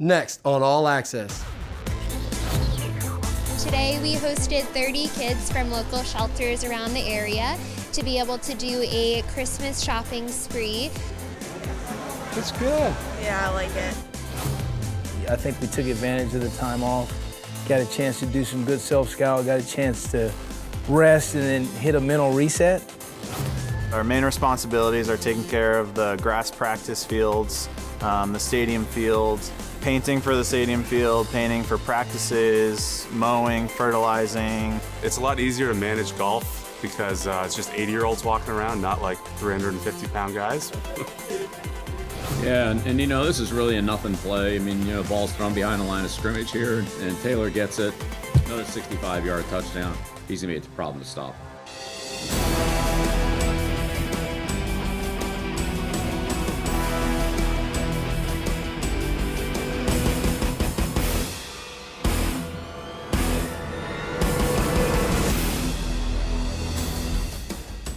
Next on All Access. Today we hosted 30 kids from local shelters around the area to be able to do a Christmas shopping spree. It's good. Yeah, I like it. I think we took advantage of the time off, got a chance to do some good self-scout, got a chance to rest and then hit a mental reset. Our main responsibilities are taking care of the grass practice fields, the stadium fields, painting for the stadium field, painting for practices, mowing, fertilizing. It's a lot easier to manage golf because it's just 80-year-olds walking around, not like 350-pound guys. Yeah, and you know, this is really a nothing play. I mean, you know, ball's thrown behind the line of scrimmage here, and Taylor gets it. Another 65-yard touchdown. He's gonna be a problem to stop.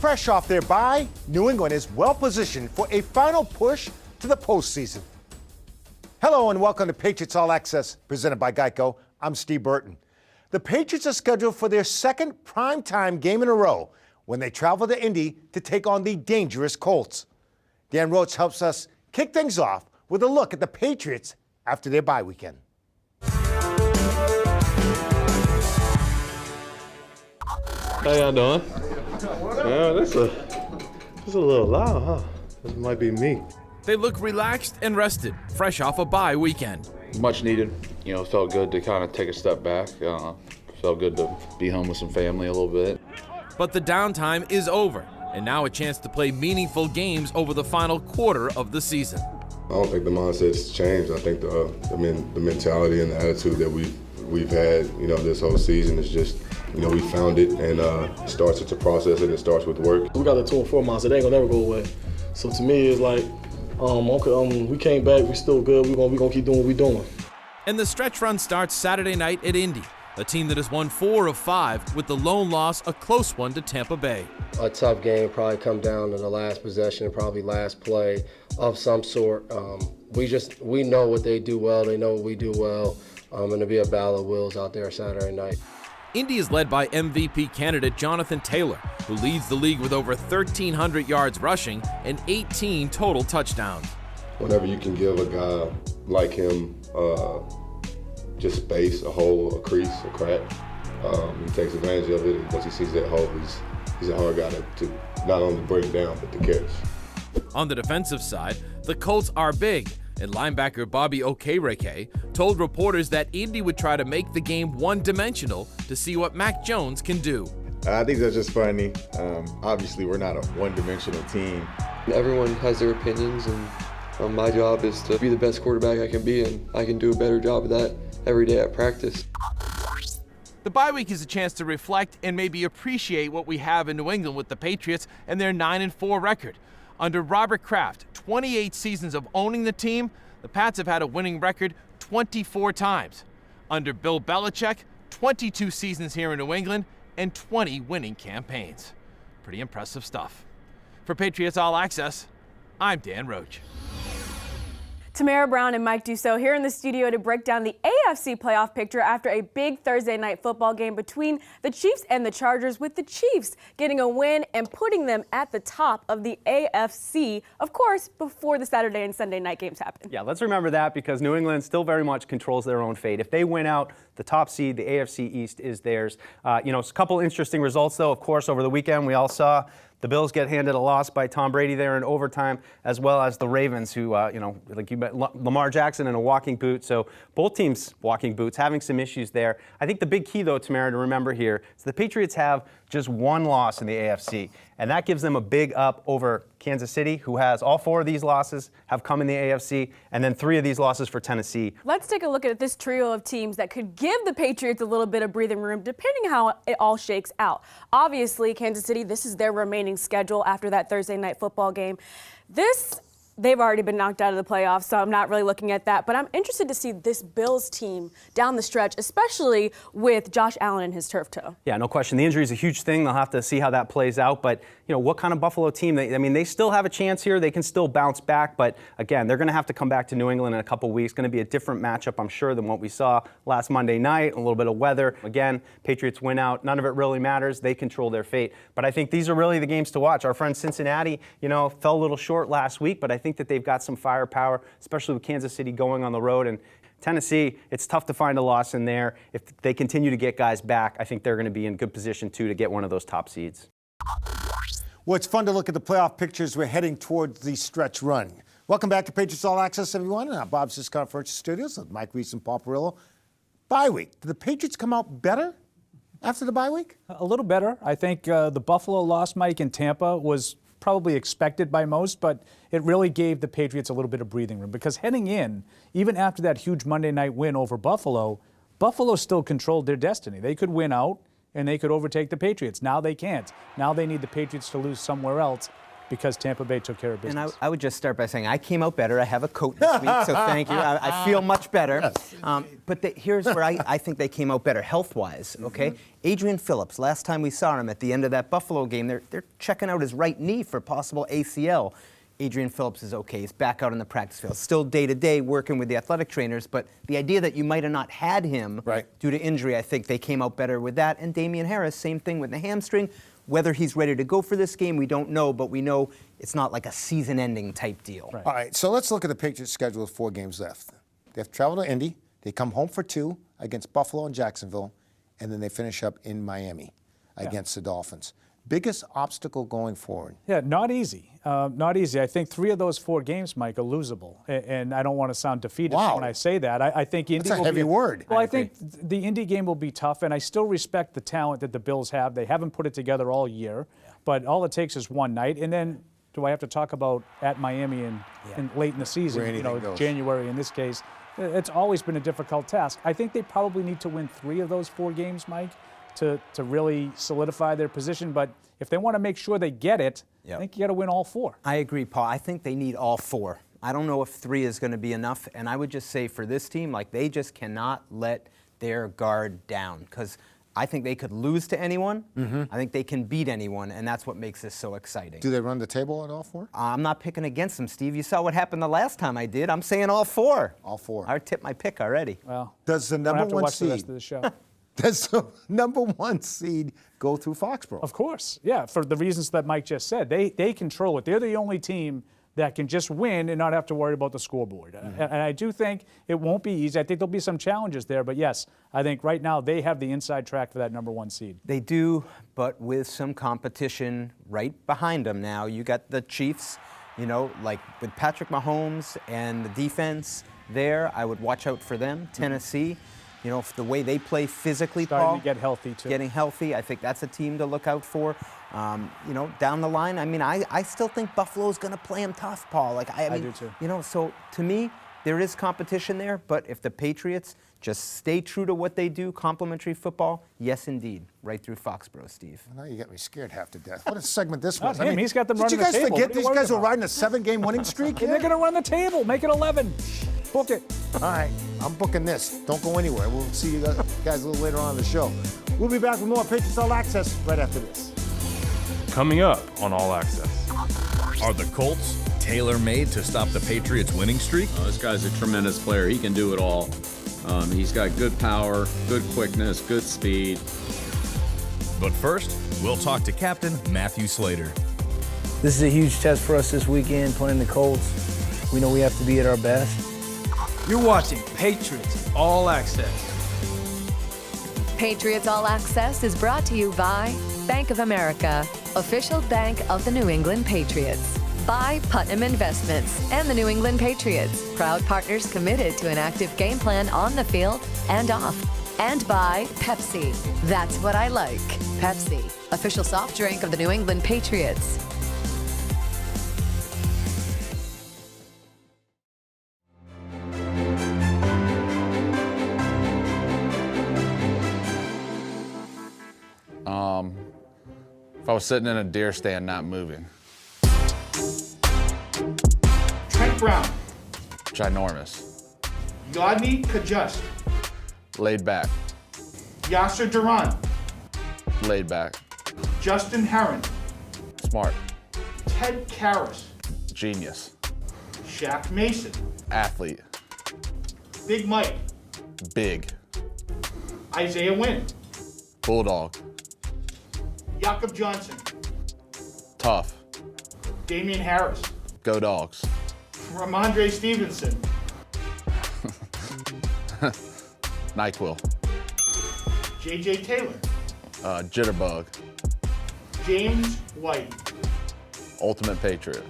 Fresh off their bye, New England is well positioned for a final push to the postseason. Hello and welcome to Patriots All Access, presented by GEICO. I'm Steve Burton. The Patriots are scheduled for their second primetime game in a row when they travel to Indy to take on the dangerous Colts. Dan Roach helps us kick things off with a look at the Patriots after their bye weekend. How y'all doing? Yeah, this a little loud, huh? This might be me. They look relaxed and rested, fresh off a bye weekend. Much needed. You know, it felt good to kind of take a step back. Felt good to be home with some family a little bit. But the downtime is over, and now a chance to play meaningful games over the final quarter of the season. I don't think the mindset's changed. I think the mentality and the attitude that we've had, you know, this whole season is just, you know, we found it, and it starts with the process and it starts with work. We got the 2 and 4 mindset. They ain't gonna never go away. So to me, it's like, we came back. We still good. We gonna keep doing what we doing. And the stretch run starts Saturday night at Indy, a team that has won 4 of 5, with the lone loss a close one to Tampa Bay. A tough game, probably come down to the last possession, probably last play of some sort. We know what they do well. They know what we do well. It'll be a battle of wills out there Saturday night. Indy is led by MVP candidate Jonathan Taylor, who leads the league with over 1,300 yards rushing and 18 total touchdowns. Whenever you can give a guy like him just space, a hole, a crease, a crack, he takes advantage of it. Once he sees that hole, he's a hard guy to not only break down, but to catch. On the defensive side, the Colts are big, and linebacker Bobby Okereke told reporters that Indy would try to make the game one-dimensional to see what Mac Jones can do. I think that's just funny. Obviously, we're not a one-dimensional team. Everyone has their opinions, and my job is to be the best quarterback I can be, and I can do a better job of that every day at practice. The bye week is a chance to reflect and maybe appreciate what we have in New England with the Patriots and their 9-4 record. Under Robert Kraft, 28 seasons of owning the team, the Pats have had a winning record 24 times. Under Bill Belichick, 22 seasons here in New England and 20 winning campaigns. Pretty impressive stuff. For Patriots All Access, I'm Dan Roach. Tamara Brown and Mike Dussault here in the studio to break down the AFC playoff picture after a big Thursday night football game between the Chiefs and the Chargers, with the Chiefs getting a win and putting them at the top of the AFC, of course, before the Saturday and Sunday night games happen. Yeah, let's remember that, because New England still very much controls their own fate. If they win out, the top seed, the AFC East, is theirs. A couple interesting results, though, of course, over the weekend. We all saw the Bills get handed a loss by Tom Brady there in overtime, as well as the Ravens, who, like you met Lamar Jackson in a walking boot. So both teams walking boots, having some issues there. I think the big key, though, Tamara, to remember here is the Patriots have just one loss in the AFC, and that gives them a big up over Kansas City, who has all 4 of these losses have come in the AFC, and then 3 of these losses for Tennessee. Let's take a look at this trio of teams that could give the Patriots a little bit of breathing room, depending how it all shakes out. Obviously, Kansas City, this is their remaining schedule after that Thursday night football game. They've already been knocked out of the playoffs, so I'm not really looking at that. But I'm interested to see this Bills team down the stretch, especially with Josh Allen and his turf toe. Yeah, no question. The injury is a huge thing. They'll have to see how that plays out. But, what kind of Buffalo team. They still have a chance here. They can still bounce back, but again, they're going to have to come back to New England in a couple weeks. Going to be a different matchup, I'm sure, than what we saw last Monday night. A little bit of weather. Again, Patriots win out. None of it really matters. They control their fate. But I think these are really the games to watch. Our friend Cincinnati, fell a little short last week, but I think that they've got some firepower, especially with Kansas City going on the road. And Tennessee, it's tough to find a loss in there. If they continue to get guys back, I think they're going to be in good position, too, to get one of those top seeds. Well, it's fun to look at the playoff pictures. We're heading towards the stretch run. Welcome back to Patriots All Access, everyone. Bob Siscott Virtual Studios with Mike Reese and Paul Perillo. Bye week. Did the Patriots come out better after the bye week? A little better. I think the Buffalo loss, Mike, in Tampa was probably expected by most, but it really gave the Patriots a little bit of breathing room because heading in, even after that huge Monday night win over Buffalo, Buffalo still controlled their destiny. They could win out and they could overtake the Patriots. Now they can't. Now they need the Patriots to lose somewhere else because Tampa Bay took care of business. And I would just start by saying I came out better. I have a coat this week, so thank you. I feel much better. But here's where I think they came out better health-wise, okay? Mm-hmm. Adrian Phillips, last time we saw him at the end of that Buffalo game, they're checking out his right knee for possible ACL. Adrian Phillips is okay. He's back out in the practice field. Still day-to-day working with the athletic trainers, but the idea that you might have not had him due to injury, I think they came out better with that. And Damian Harris, same thing with the hamstring. Whether he's ready to go for this game, we don't know, but we know it's not like a season-ending type deal. All right, so let's look at the Patriots' schedule with 4 games left. They have to travel to Indy. They come home for 2 against Buffalo and Jacksonville, and then they finish up in Miami against the Dolphins. Biggest obstacle going forward? Yeah, not easy. Not easy. I think 3 of those 4 games, Mike, are losable. And I don't want to sound defeatist when I say that. I think Indy That's a heavy word. Well, I think the Indy game will be tough, and I still respect the talent that the Bills have. They haven't put it together all year, but all it takes is one night. And then do I have to talk about at Miami and late in the season, January in this case? It's always been a difficult task. I think they probably need to win 3 of those 4 games, Mike, to really solidify their position. But if they want to make sure they get it, I think you got to win all 4. I agree, Paul. I think they need all 4. I don't know if 3 is going to be enough. And I would just say for this team, they just cannot let their guard down because I think they could lose to anyone. Mm-hmm. I think they can beat anyone, and that's what makes this so exciting. Do they run the table at all 4? I'm not picking against them, Steve. You saw what happened the last time I did. I'm saying all 4. All 4. I tipped my pick already. Well, does the number 1 seed? The rest of the show. Does the number 1 seed go through Foxborough? Of course, yeah, for the reasons that Mike just said. They control it. They're the only team that can just win and not have to worry about the scoreboard. Mm-hmm. And I do think it won't be easy. I think there'll be some challenges there, but yes, I think right now they have the inside track for that number 1 seed. They do, but with some competition right behind them now. You got the Chiefs, like with Patrick Mahomes and the defense there, I would watch out for them. Tennessee. The way they play physically, Paul. To get healthy, too. Getting healthy, I think that's a team to look out for. Down the line, I still think Buffalo's going to play them tough, Paul. I do, too. So to me, there is competition there, but if the Patriots just stay true to what they do, complimentary football, yes, indeed, right through Foxborough, Steve. Well, now you got me scared half to death. What a segment this was. Him. He's got them running the table. Did you guys forget these guys were riding a 7-game winning streak? And they're going to run the table, make it 11. Book it. All right, I'm booking this. Don't go anywhere. We'll see you guys a little later on in the show. We'll be back with more Patriots All Access right after this. Coming up on All Access. Are the Colts tailor-made to stop the Patriots' winning streak? This guy's a tremendous player. He can do it all. He's got good power, good quickness, good speed. But first, we'll talk to Captain Matthew Slater. This is a huge test for us this weekend, playing the Colts. We know we have to be at our best. You're watching Patriots All Access. Patriots All Access is brought to you by Bank of America, official bank of the New England Patriots. By Putnam Investments and the New England Patriots, proud partners committed to an active game plan on the field and off. And by Pepsi. That's what I like. Pepsi, official soft drink of the New England Patriots. If I was sitting in a deer stand not moving. Trent Brown. Ginormous. Yodny Kajust. Laid back. Yasser Duran. Laid back. Justin Herron. Smart. Ted Karras, Genius. Shaq Mason, Athlete. Big Mike, Big. Isaiah Wynn, Bulldog. Jakob Johnson, Tough. Damian Harris, Go Dogs. Ramondre Stevenson, NyQuil. JJ Taylor, Jitterbug. James White. Ultimate Patriot.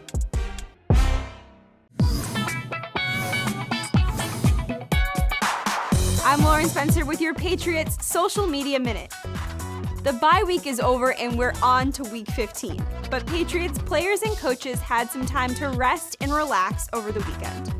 I'm Lauren Spencer with your Patriots Social Media Minute. The bye week is over and we're on to week 15. But Patriots players and coaches had some time to rest and relax over the weekend.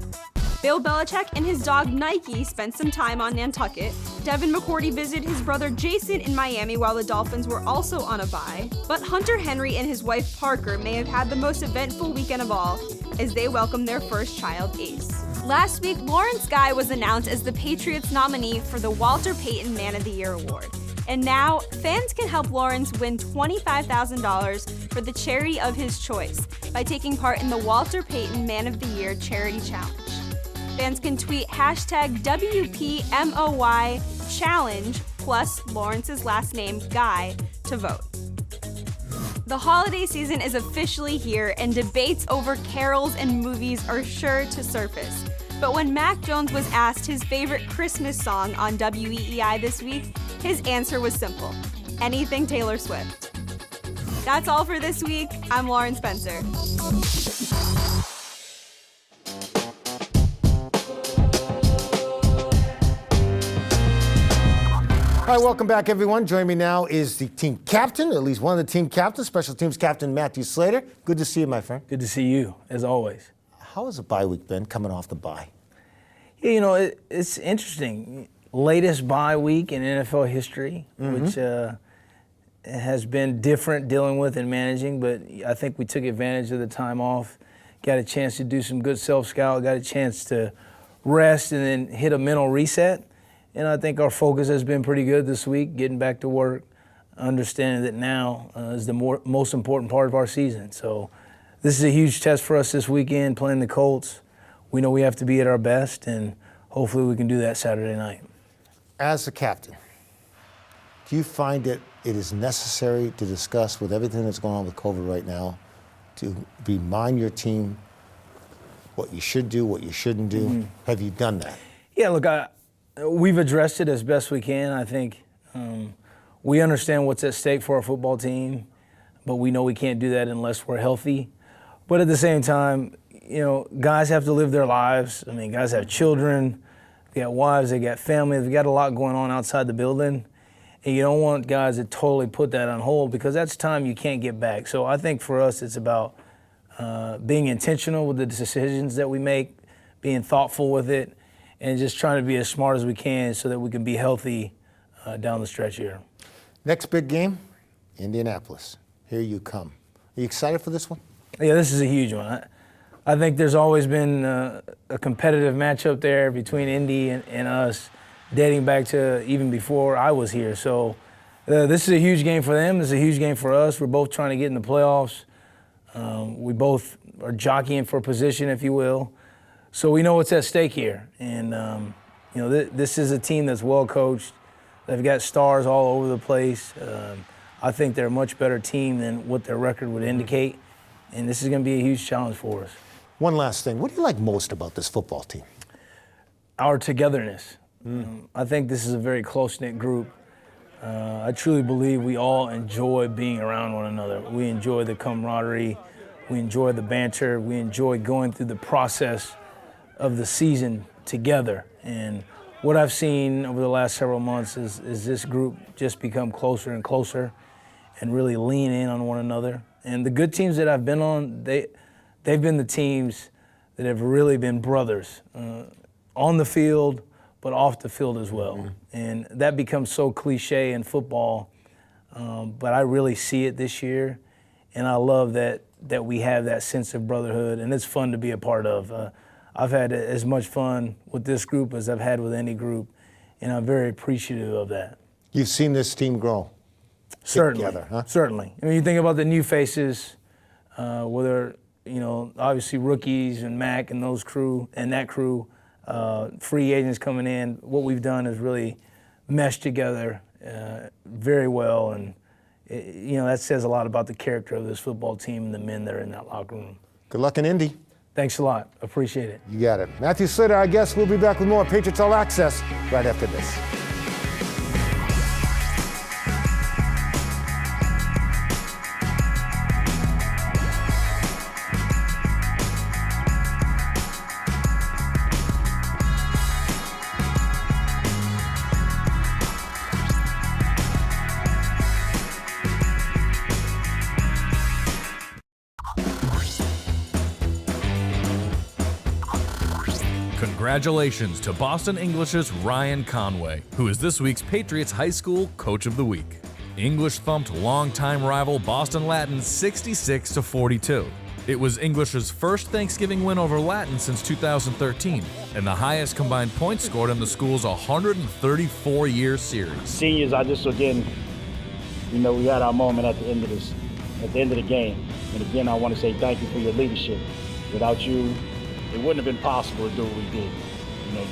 Bill Belichick and his dog Nike spent some time on Nantucket. Devin McCourty visited his brother Jason in Miami while the Dolphins were also on a bye. But Hunter Henry and his wife Parker may have had the most eventful weekend of all as they welcomed their first child, Ace. Last week, Lawrence Guy was announced as the Patriots nominee for the Walter Payton Man of the Year Award. And now, fans can help Lawrence win $25,000 for the charity of his choice by taking part in the Walter Payton Man of the Year Charity Challenge. Fans can tweet hashtag WPMOY challenge plus Lawrence's last name, Guy, to vote. The holiday season is officially here, and debates over carols and movies are sure to surface. But when Mac Jones was asked his favorite Christmas song on WEEI this week, his answer was simple: anything Taylor Swift. That's all for this week. I'm Lauren Spencer. All right, welcome back, everyone. Joining me now is the team captain, at least one of the team captains, special teams captain Matthew Slater. Good to see you, my friend. Good to see you, as always. How has the bye week been coming off the bye? Yeah, you know, it's interesting. Latest bye week in NFL history, which has been different dealing with and managing, but I think we took advantage of the time off, got a chance to do some good self-scout, got a chance to rest and then hit a mental reset. And I think our focus has been pretty good this week, getting back to work, understanding that now is the most important part of our season. So this is a huge test for us this weekend, playing the Colts. We know we have to be at our best, and hopefully we can do that Saturday night. As the captain, do you find that it is necessary to discuss with everything that's going on with COVID right now to remind your team what you should do, what you shouldn't do? Have you done that? Yeah, look, we've addressed it as best we can. I think we understand what's at stake for our football team, but we know we can't do that unless we're healthy. But at the same time, you know, guys have to live their lives. I mean, guys have children, they got wives, they got families, they got a lot going on outside the building. And you don't want guys to totally put that on hold because that's time you can't get back. So I think for us, it's about being intentional with the decisions that we make, being thoughtful with it, and just trying to be as smart as we can so that we can be healthy down the stretch here. Next big game, Indianapolis. Here you come. Are you excited for this one? Yeah, this is a huge one. I think there's always been a competitive matchup there between Indy and us, dating back to even before I was here. So this is a huge game for them. This is a huge game for us. We're both trying to get in the playoffs. We both are jockeying for position, if you will. So we know what's at stake here. And, you know, this is a team that's well coached. They've got stars all over the place. I think they're a much better team than what their record would indicate. And this is going to be a huge challenge for us. One last thing. What do you like most about this football team? Our togetherness. I think this is a very close-knit group. I truly believe we all enjoy being around one another. We enjoy the camaraderie. We enjoy the banter. We enjoy going through the process of the season together. And what I've seen over the last several months is this group just become closer and closer and really lean in on one another. And the good teams that I've been on, they've been the teams that have really been brothers on the field, but off the field as well. And that becomes so cliche in football, but I really see it this year. And I love that we have that sense of brotherhood, and it's fun to be a part of. I've had as much fun with this group as I've had with any group, and I'm very appreciative of that. You've seen this team grow Certainly, together, huh? Certainly. I mean, you think about the new faces, whether, obviously rookies and Mac and that crew, free agents coming in, what we've done is really meshed together very well, and that says a lot about the character of this football team and the men that are in that locker room. Good luck in Indy. Thanks a lot. Appreciate it. You got it. Matthew Slater, our guest. We'll be back with more Patriots All Access right after this. Congratulations to Boston English's Ryan Conway, who is this week's Patriots High School Coach of the Week. English thumped longtime rival Boston Latin 66-42. It was English's first Thanksgiving win over Latin since 2013, and the highest combined points scored in the school's 134-year series. Seniors, I just again, we had our moment at the end of the game. And again, I want to say thank you for your leadership. Without you, it wouldn't have been possible to do what we did.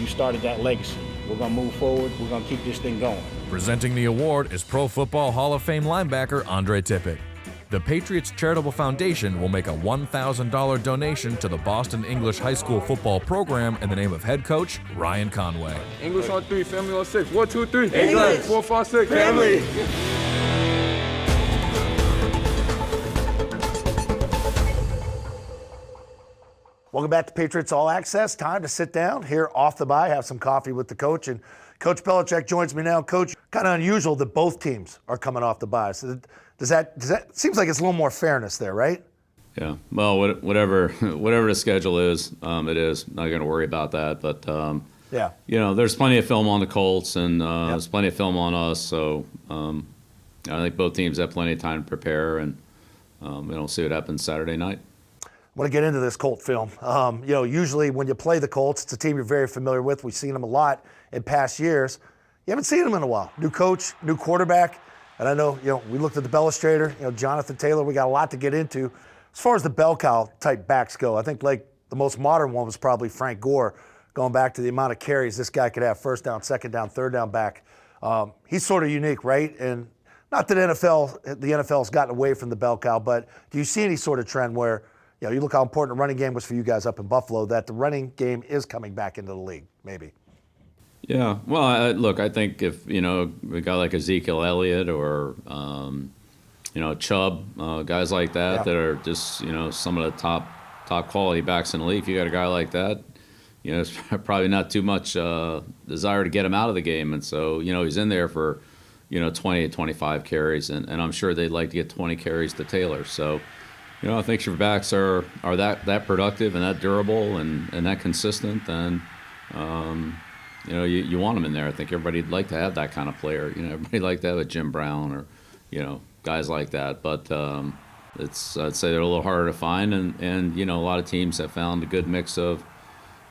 You started that legacy. We're going to move forward. We're going to keep this thing going. Presenting the award is Pro Football Hall of Fame linebacker Andre Tippett. The Patriots Charitable Foundation will make a $1,000 donation to the Boston English High School football program in the name of head coach Ryan Conway. English on 3, family on 6. 1, 2, 3. English. 4, 5, 6. Family. Welcome back to Patriots All Access. Time to sit down here off the bye, have some coffee with the coach. And Coach Belichick joins me now. Coach, kind of unusual that both teams are coming off the bye. So does that seems like it's a little more fairness there, right? Yeah. Well, whatever the schedule is, it is. Not going to worry about that. But yeah, there's plenty of film on the Colts, and there's plenty of film on us. So I think both teams have plenty of time to prepare, and we'll see what happens Saturday night. I want to get into this Colt film. Usually when you play the Colts, it's a team you're very familiar with. We've seen them a lot in past years. You haven't seen them in a while. New coach, new quarterback. And I know, we looked at the Illustrator, Jonathan Taylor. We got a lot to get into. As far as the bell cow type backs go, I think like the most modern one was probably Frank Gore, going back to the amount of carries this guy could have, first down, second down, third down back. He's sort of unique, right? And not that the NFL's gotten away from the bell cow, but do you see any sort of trend where you look how important the running game was for you guys up in Buffalo, that the running game is coming back into the league, maybe? Yeah. Well, look, I think if, a guy like Ezekiel Elliott or, Chubb, guys like that that are just, some of the top quality backs in the league, if you got a guy like that, there's probably not too much desire to get him out of the game. And so, he's in there for, 20 to 25 carries, and I'm sure they'd like to get 20 carries to Taylor. So, I think your backs are that productive and that durable and that consistent, then you want them in there. I think everybody'd like to have that kind of player. Everybody'd like to have a Jim Brown or guys like that. But I'd say they're a little harder to find, and a lot of teams have found a good mix of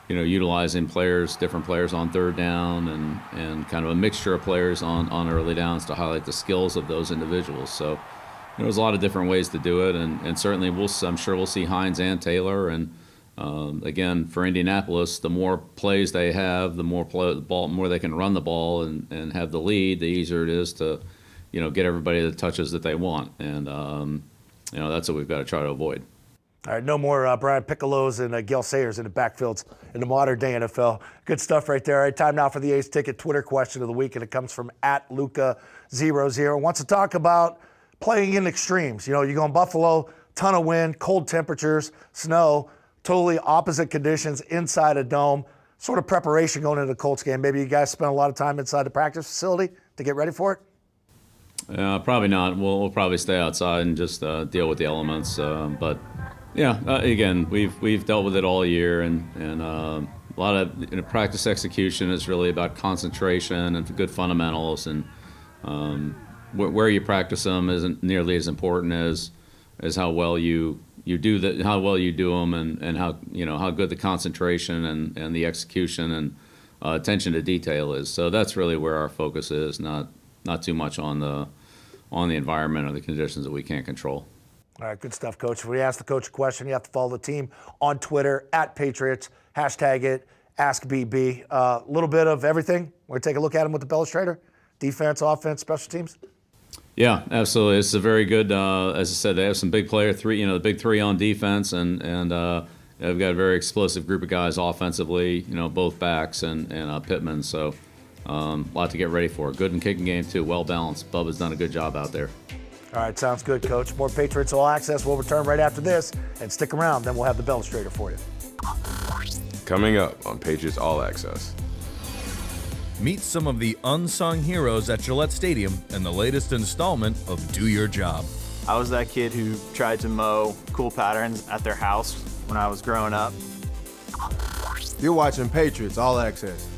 utilizing different players on third down and kind of a mixture of players on early downs to highlight the skills of those individuals. So. There's a lot of different ways to do it, and certainly I'm sure we'll see Hines and Taylor. And again, for Indianapolis, the more plays they have, the more they can run the ball and have the lead, the easier it is to, get everybody the touches that they want. And that's what we've got to try to avoid. All right, no more Brian Piccolos and Gil Sayers in the backfields in the modern day NFL. Good stuff right there. All right, time now for the Ace Ticket Twitter question of the week, and it comes from @Luca00. Wants to talk about playing in extremes. You're going Buffalo, ton of wind, cold temperatures, snow, totally opposite conditions inside a dome. Sort of preparation going into the Colts game. Maybe you guys spent a lot of time inside the practice facility to get ready for it? Probably not. We'll probably stay outside and just deal with the elements. But yeah, again, we've dealt with it all year, and a lot of practice execution is really about concentration and good fundamentals, and where you practice them isn't nearly as important as how well you do them, and how good the concentration and the execution and attention to detail is. So that's really where our focus is, not too much on the environment or the conditions that we can't control. All right, good stuff, Coach. If we ask the coach a question, you have to follow the team on Twitter, @Patriots, hashtag it, AskBB. A little bit of everything. We're going to take a look at him with the Illustrator. Defense, offense, special teams. Yeah, absolutely. It's a very good, as I said, they have some big player three, the big three on defense, and they've got a very explosive group of guys offensively, both backs and Pittman. So a lot to get ready for. Good in kicking game, too. Well balanced. Bubba's done a good job out there. All right, sounds good, Coach. More Patriots All Access. We'll return right after this, and stick around. Then we'll have the Illustrator for you. Coming up on Patriots All Access. Meet some of the unsung heroes at Gillette Stadium in the latest installment of Do Your Job. I was that kid who tried to mow cool patterns at their house when I was growing up. You're watching Patriots All Access.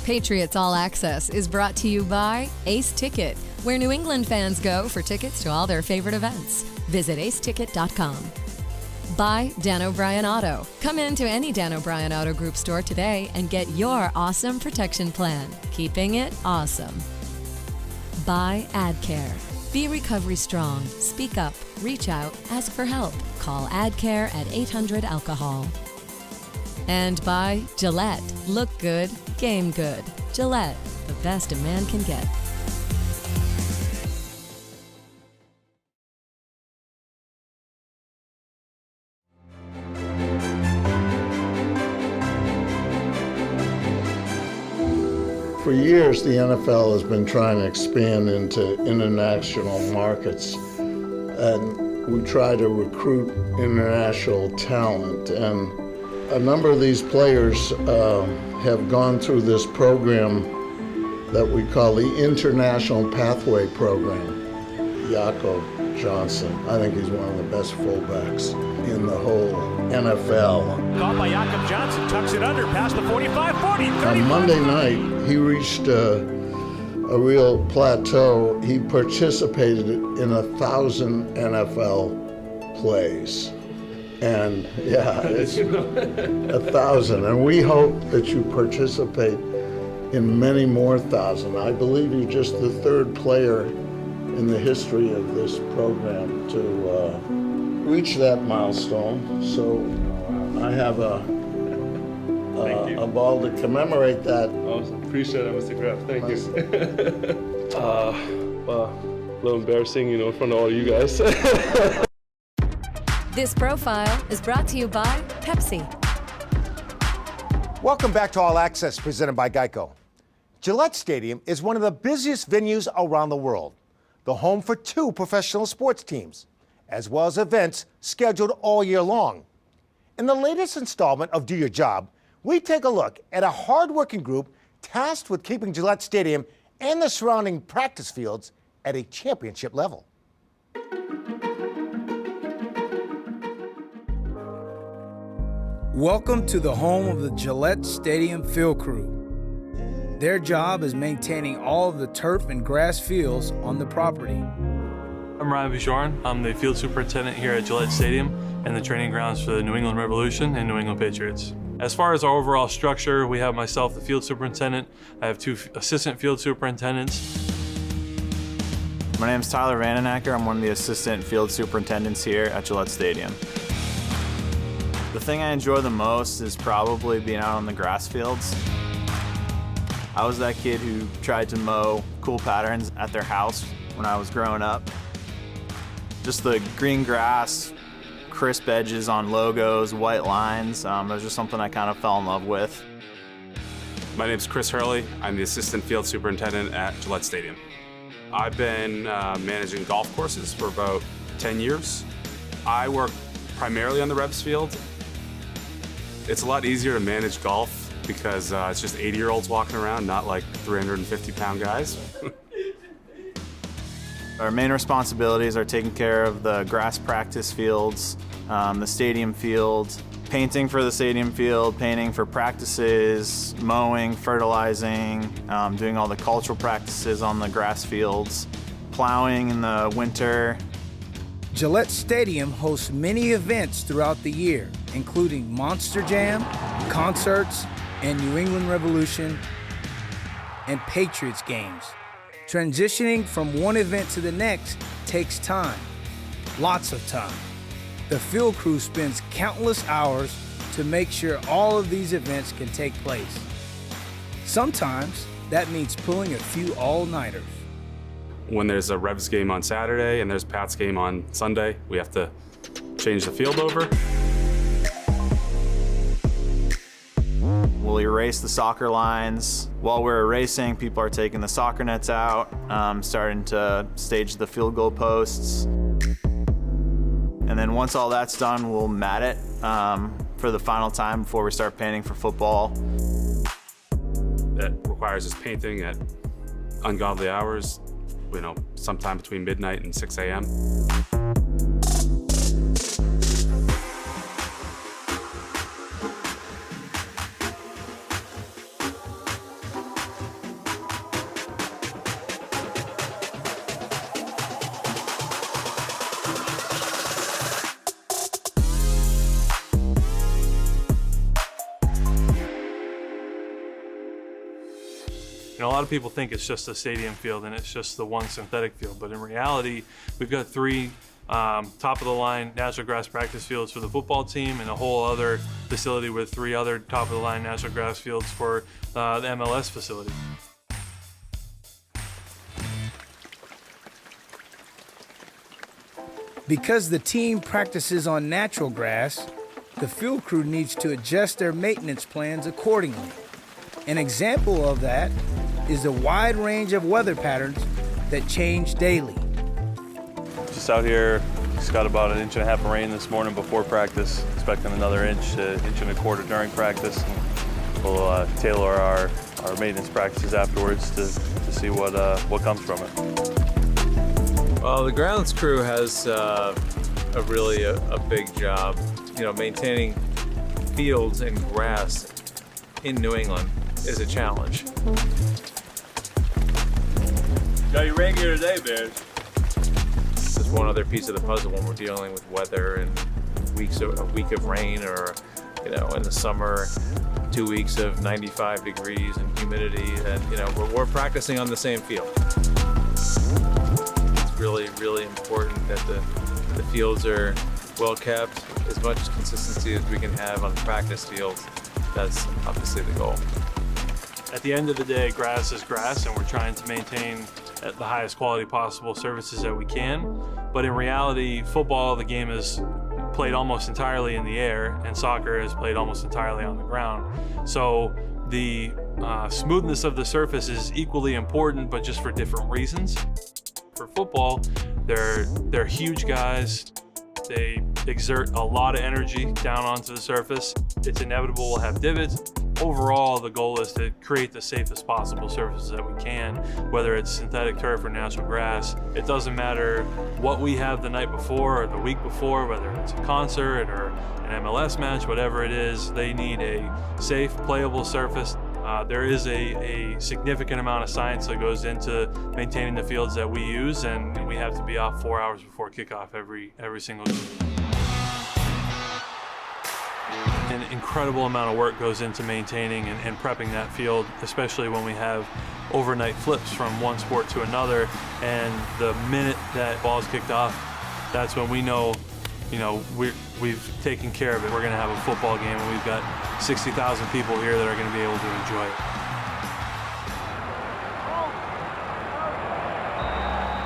Patriots All Access is brought to you by Ace Ticket, where New England fans go for tickets to all their favorite events. Visit aceticket.com. By Dan O'Brien Auto. Come into any Dan O'Brien Auto Group store today and get your awesome protection plan, keeping it awesome. By AdCare. Be recovery strong. Speak up. Reach out. Ask for help. Call AdCare at 800-ALCOHOL. And by Gillette. Look good. Game good. Gillette. The best a man can get. For years, the NFL has been trying to expand into international markets, and we try to recruit international talent. And a number of these players have gone through this program that we call the International Pathway Program. GEICO Johnson, I think he's one of the best fullbacks in the whole NFL. Caught by Jakob Johnson, tucks it under, past the 45, 40, 30. On Monday night, he reached a real plateau. He participated in 1,000 NFL plays. And yeah, it's 1,000. And we hope that you participate in many more thousand. I believe you're just the third player in the history of this program to reach that milestone. So I have a ball to commemorate that. Awesome. Appreciate it, Mr. Kraft. Thank you. Well, a little embarrassing, in front of all you guys. This profile is brought to you by Pepsi. Welcome back to All Access, presented by GEICO. Gillette Stadium is one of the busiest venues around the world, the home for 2 professional sports teams, as well as events scheduled all year long. In the latest installment of Do Your Job, we take a look at a hard-working group tasked with keeping Gillette Stadium and the surrounding practice fields at a championship level. Welcome to the home of the Gillette Stadium field crew. Their job is maintaining all of the turf and grass fields on the property. I'm Ryan Bouchard. I'm the field superintendent here at Gillette Stadium and the training grounds for the New England Revolution and New England Patriots. As far as our overall structure, we have myself, the field superintendent. I have 2 assistant field superintendents. My name is Tyler Vandenacker. I'm one of the assistant field superintendents here at Gillette Stadium. The thing I enjoy the most is probably being out on the grass fields. I was that kid who tried to mow cool patterns at their house when I was growing up. Just the green grass, crisp edges on logos, white lines, it was just something I kind of fell in love with. My name's Chris Hurley. I'm the assistant field superintendent at Gillette Stadium. I've been managing golf courses for about 10 years. I work primarily on the reps field. It's a lot easier to manage golf because it's just 80-year-olds walking around, not like 350-pound guys. Our main responsibilities are taking care of the grass practice fields, the stadium field, painting for the stadium field, painting for practices, mowing, fertilizing, doing all the cultural practices on the grass fields, plowing in the winter. Gillette Stadium hosts many events throughout the year, including Monster Jam, concerts, and New England Revolution and Patriots games. Transitioning from one event to the next takes time. lots of time. The field crew spends countless hours to make sure all of these events can take place. Sometimes that means pulling a few all-nighters. When there's a Revs game on Saturday and there's Pat's game on Sunday, we have to change the field over. We'll erase the soccer lines. While we're erasing, people are taking the soccer nets out, starting to stage the field goal posts. And then once all that's done, we'll mat it for the final time before we start painting for football. That requires us painting at ungodly hours, sometime between midnight and 6 a.m. A lot of people think it's just a stadium field and it's just the one synthetic field, but in reality, we've got 3 top-of-the-line natural grass practice fields for the football team and a whole other facility with 3 other top-of-the-line natural grass fields for the MLS facility. Because the team practices on natural grass, the field crew needs to adjust their maintenance plans accordingly. An example of that is the wide range of weather patterns that change daily. Just out here, just got about 1.5 inches of rain this morning before practice, expecting another inch to 1.25 inches during practice. And we'll tailor our maintenance practices afterwards to see what comes from it. Well, the grounds crew has a big job, maintaining fields and grass in New England is a challenge. Got your rain gear today, Bears. It's one other piece of the puzzle when we're dealing with weather and a week of rain, or in the summer, 2 weeks of 95 degrees and humidity, and we're practicing on the same field. It's really, really important that the fields are well kept, as much consistency as we can have on the practice fields. That's obviously the goal. At the end of the day, grass is grass, and we're trying to maintain at the highest quality possible surfaces that we can. But in reality, football, the game is played almost entirely in the air, and soccer is played almost entirely on the ground. So the smoothness of the surface is equally important, but just for different reasons. For football, they're huge guys. They exert a lot of energy down onto the surface. It's inevitable we'll have divots. Overall, the goal is to create the safest possible surfaces that we can, whether it's synthetic turf or natural grass. It doesn't matter what we have the night before or the week before, whether it's a concert or an MLS match, whatever it is, they need a safe, playable surface. There is a significant amount of science that goes into maintaining the fields that we use, and we have to be off 4 hours before kickoff every single game. An incredible amount of work goes into maintaining and prepping that field, especially when we have overnight flips from one sport to another. And the minute that ball is kicked off, that's when we know, we've taken care of it. We're going to have a football game, and we've got 60,000 people here that are going to be able to enjoy it.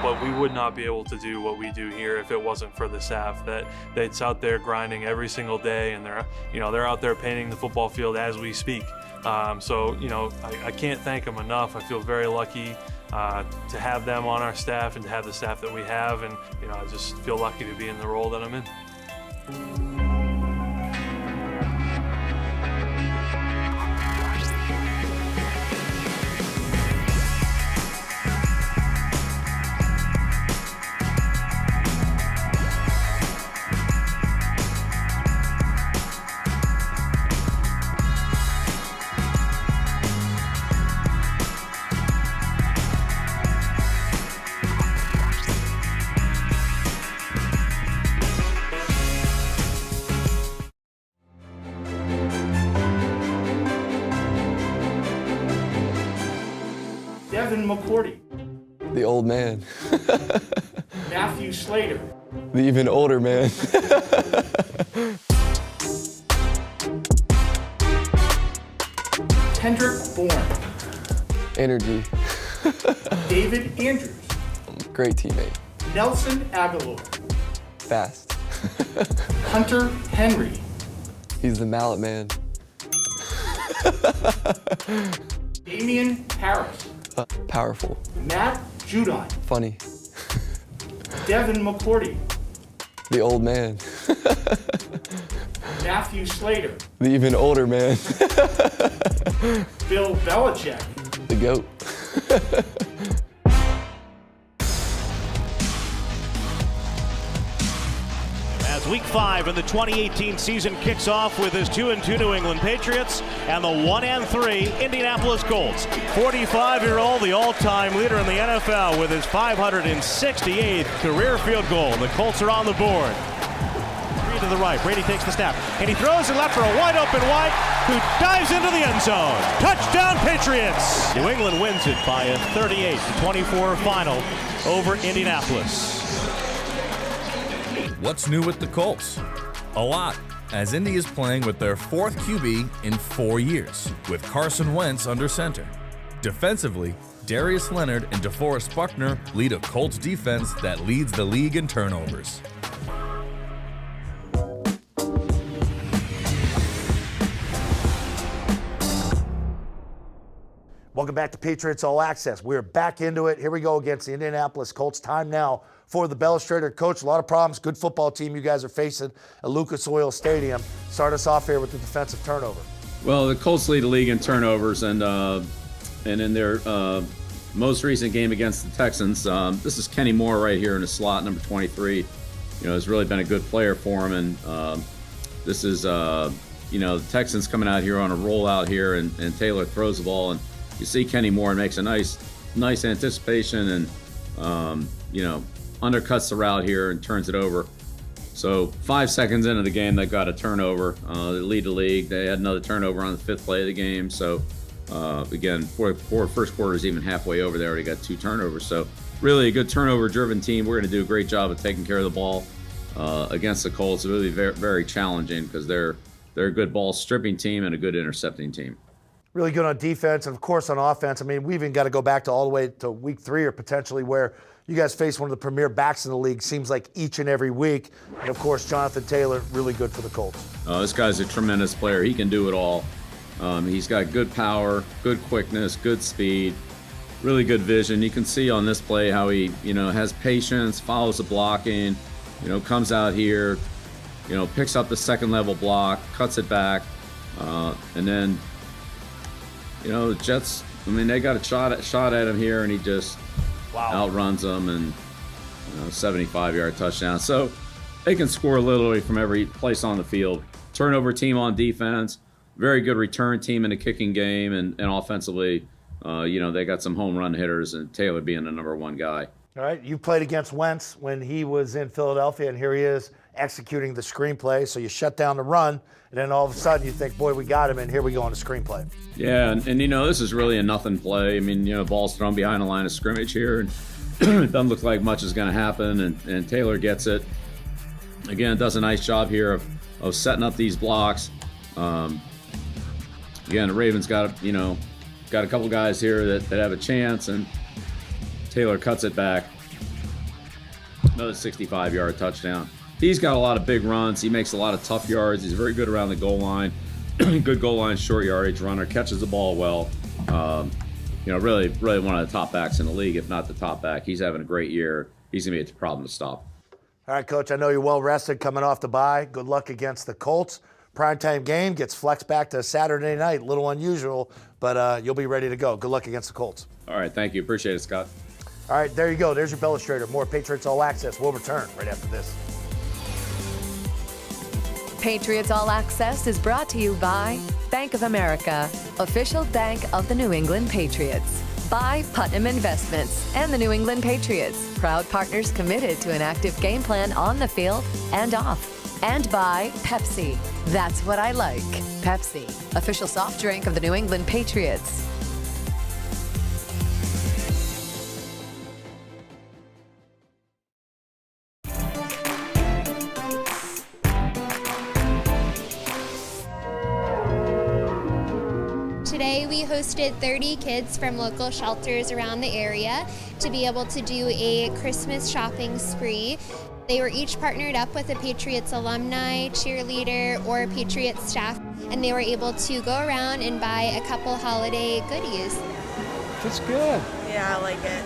But we would not be able to do what we do here if it wasn't for the staff that's out there grinding every single day, and they're out there painting the football field as we speak. I can't thank them enough. I feel very lucky to have them on our staff and to have the staff that we have, and I just feel lucky to be in the role that I'm in. Devin McCourty, The old man. Matthew Slater, The even older man. Kendrick Bourne. Energy. David Andrews. Great teammate. Nelson Aguilar. Fast. Hunter Henry. He's the mallet man. Damian Harris. Powerful. Matt Judon. Funny. Devin McCourty. The old man. Matthew Slater. The even older man. Bill Belichick. The GOAT. As Week 5 in the 2018 season kicks off with his 2-2 New England Patriots and the 1-3 Indianapolis Colts. 45-year-old, the all-time leader in the NFL with his 568th career field goal. The Colts are on the board. To the right, Brady takes the snap, and he throws it left for a wide-open White, who dives into the end zone. Touchdown, Patriots! New England wins it by a 38-24 final over Indianapolis. What's new with the Colts? A lot, as Indy is playing with their fourth QB in 4 years, with Carson Wentz under center. Defensively, Darius Leonard and DeForest Buckner lead a Colts defense that leads the league in turnovers. Welcome back to Patriots All Access. We're back into it. Here we go against the Indianapolis Colts. Time now for the Belichick. Coach, a lot of problems. Good football team you guys are facing at Lucas Oil Stadium. Start us off here with the defensive turnover. Well, the Colts lead the league in turnovers, and in their most recent game against the Texans, this is Kenny Moore right here in the slot, number 23. You know, has really been a good player for him, and this is the Texans coming out here on a rollout here, and Taylor throws the ball, and you see Kenny Moore makes a nice anticipation and, undercuts the route here and turns it over. So 5 seconds into the game, they've got a turnover. They lead the league. They had another turnover on the 5th play of the game. So, again, first quarter is even halfway over. They already got 2 turnovers. So really a good turnover-driven team. We're going to do a great job of taking care of the ball against the Colts. It's really very, very challenging because they're a good ball-stripping team and a good intercepting team. Really good on defense, and of course on offense. I mean, we even got to go back to all the way to week 3 or potentially where you guys face one of the premier backs in the league, seems like each and every week. And of course, Jonathan Taylor, really good for the Colts. This guy's a tremendous player. He can do it all. He's got good power, good quickness, good speed, really good vision. You can see on this play how he, has patience, follows the blocking, comes out here, picks up the second level block, cuts it back, and then the Jets, they got a shot at him here, and he just outruns them, and 75-yard touchdown. So they can score literally from every place on the field. Turnover team on defense, very good return team in the kicking game, and offensively, they got some home run hitters, and Taylor being the number 1 guy. All right, you played against Wentz when he was in Philadelphia, and here he is executing the screenplay. So you shut down the run, and then all of a sudden you think, boy, we got him, and here we go on the screenplay. Yeah, and this is really a nothing play. I mean, ball's thrown behind the line of scrimmage here, and it doesn't look like much is going to happen, and Taylor gets it. Again, does a nice job here of setting up these blocks. Again, the Ravens got a couple guys here that have a chance, and Taylor cuts it back. Another 65-yard touchdown. He's got a lot of big runs. He makes a lot of tough yards. He's very good around the goal line. Good goal line, short yardage runner. Catches the ball well. Really one of the top backs in the league, if not the top back. He's having a great year. He's going to be a problem to stop. All right, Coach, I know you're well rested coming off the bye. Good luck against the Colts. Primetime game gets flexed back to Saturday night. A little unusual, but you'll be ready to go. Good luck against the Colts. All right, thank you. Appreciate it, Scott. All right, there you go. There's your Belichick. More Patriots All Access. We'll return right after this. Patriots All Access is brought to you by Bank of America, official bank of the New England Patriots. By Putnam Investments and the New England Patriots, proud partners committed to an active game plan on the field and off. And by Pepsi. That's what I like. Pepsi, official soft drink of the New England Patriots. hosted 30 kids from local shelters around the area to be able to do a Christmas shopping spree. They were each partnered up with a Patriots alumni, cheerleader, or Patriots staff, and they were able to go around and buy a couple holiday goodies. That's good. Yeah, I like it.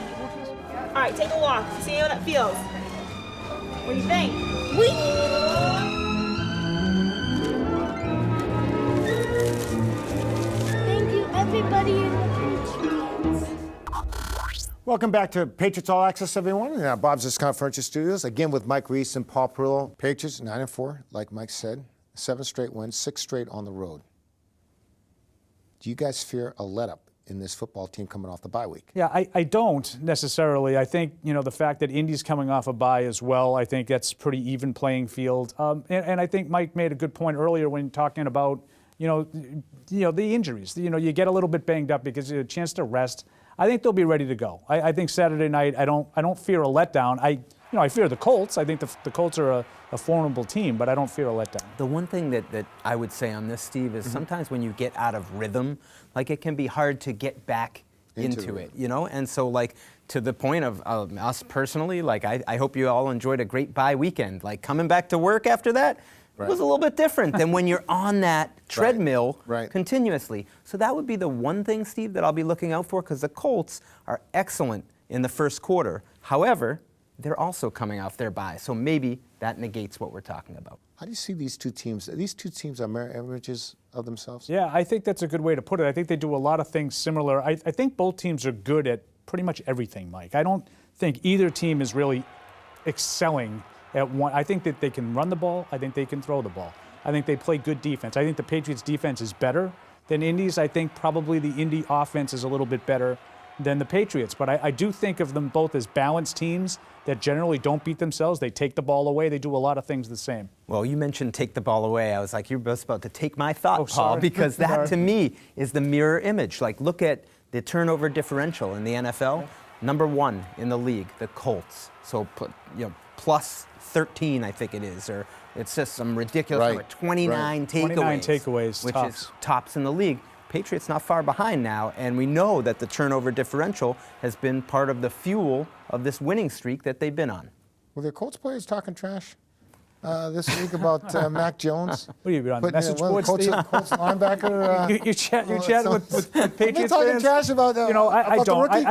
All right, take a walk. See how that feels. What do you think? Thank you, everybody in the Patriots. Welcome back to Patriots All Access, everyone. In our Bob's Discount Furniture Studios. Again with Mike Reese and Paul Perillo. Patriots 9-4, like Mike said. 7 straight wins, 6 straight on the road. Do you guys fear a let-up in this football team coming off the bye week? Yeah, I don't necessarily. I think, the fact that Indy's coming off a bye as well, I think that's pretty even playing field. And I think Mike made a good point earlier when talking about, the injuries. You get a little bit banged up because you have a chance to rest. I think they'll be ready to go. I think Saturday night, I don't fear a letdown. I fear the Colts. I think the Colts are a formidable team, but I don't fear a letdown. The one thing that I would say on this, Steve, is sometimes when you get out of rhythm, it can be hard to get back into it, And so, to the point of us personally, I hope you all enjoyed a great bye weekend. Coming back to work after that was a little bit different than when you're on that treadmill continuously. So that would be the one thing, Steve, that I'll be looking out for, because the Colts are excellent in the first quarter. However, they're also coming off their bye, so maybe that negates what we're talking about. How do you see these two teams? These two teams are mirror images of themselves? Yeah, I think that's a good way to put it. I think they do a lot of things similar. I think both teams are good at pretty much everything, Mike. I don't think either team is really excelling at one. I think that they can run the ball. I think they can throw the ball. I think they play good defense. I think the Patriots' defense is better than Indy's. I think probably the Indy offense is a little bit better than the Patriots. But I do think of them both as balanced teams that generally don't beat themselves. They take the ball away. They do a lot of things the same. Well, you mentioned take the ball away. I was like, you're just about to take my thought, Paul, because that to me is the mirror image. Look at the turnover differential in the NFL. Number 1 in the league, the Colts. So, plus 13, I think it is, or it's just some ridiculous number. 29 takeaways. 29 takeaways, which is tops in the league. Patriots not far behind now, and we know that the turnover differential has been part of the fuel of this winning streak that they've been on. Were there Colts players talking trash this week about Mac Jones? What are you on message board, Steve? Colts linebacker. You chat with Patriots talking fans? trash about that. I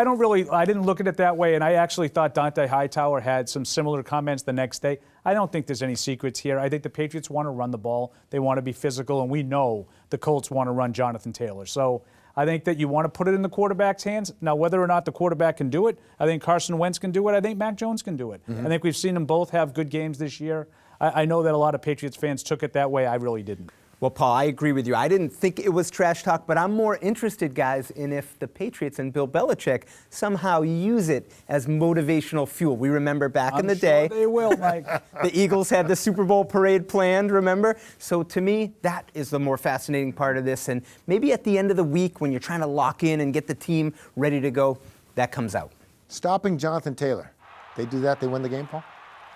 don't really. I didn't look at it that way, and I actually thought Dante Hightower had some similar comments the next day. I don't think there's any secrets here. I think the Patriots want to run the ball. They want to be physical, and we know the Colts want to run Jonathan Taylor. So I think that you want to put it in the quarterback's hands. Now, whether or not the quarterback can do it, I think Carson Wentz can do it. I think Mac Jones can do it. I think we've seen them both have good games this year. I know that a lot of Patriots fans took it that way. I really didn't. Well, Paul, I agree with you. I didn't think it was trash talk, but I'm more interested, guys, in if the Patriots and Bill Belichick somehow use it as motivational fuel. We remember back in the day. They will, Mike. The Eagles had the Super Bowl parade planned, remember? So to me, that is the more fascinating part of this. And maybe at the end of the week, when you're trying to lock in and get the team ready to go, that comes out. Stopping Jonathan Taylor. They do that, they win the game, Paul?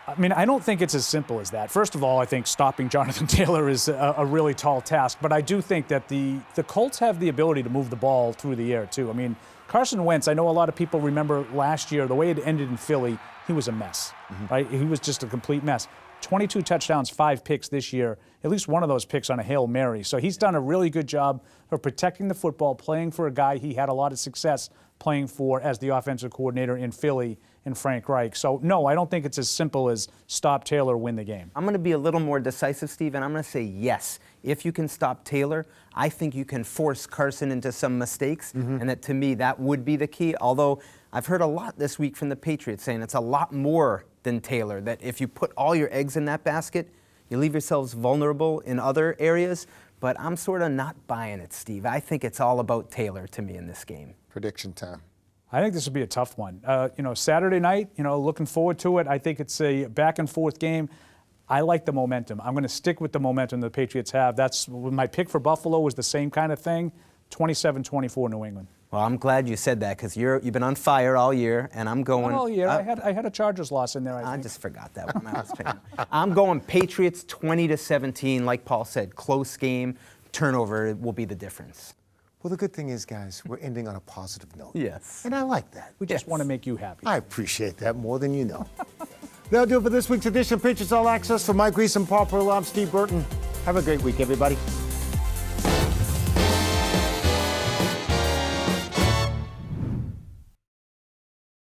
I don't think it's as simple as that. First of all, I think stopping Jonathan Taylor is a really tall task, but I do think that the Colts have the ability to move the ball through the air, too. Carson Wentz, I know a lot of people remember last year, the way it ended in Philly, he was a mess, right? He was just a complete mess. 22 touchdowns, 5 picks this year, at least one of those picks on a Hail Mary. So he's done a really good job of protecting the football, playing for a guy he had a lot of success playing for as the offensive coordinator in Philly and Frank Reich. So, no, I don't think it's as simple as stop Taylor, win the game. I'm going to be a little more decisive, Steve, and I'm going to say yes. If you can stop Taylor, I think you can force Carson into some mistakes, and that, to me, that would be the key. Although I've heard a lot this week from the Patriots saying it's a lot more than Taylor, that if you put all your eggs in that basket, you leave yourselves vulnerable in other areas. But I'm sort of not buying it, Steve. I think it's all about Taylor to me in this game. Prediction time. I think this will be a tough one. Saturday night, looking forward to it. I think it's a back-and-forth game. I like the momentum. I'm going to stick with the momentum the Patriots have. That's my pick for Buffalo was the same kind of thing, 27-24 New England. Well, I'm glad you said that because you've been on fire all year, and I'm going. Not all year. I had a Chargers loss in there. I just forgot that when I was playing. I'm going Patriots 20-17. Like Paul said, close game. Turnover will be the difference. Well, the good thing is, guys, we're ending on a positive note. Yes. And I like that. We just want to make you happy. I appreciate that more than you know. That'll do it for this week's edition of Patriots All Access. For Mike Reese and Paul Pearl, I'm Steve Burton. Have a great week, everybody.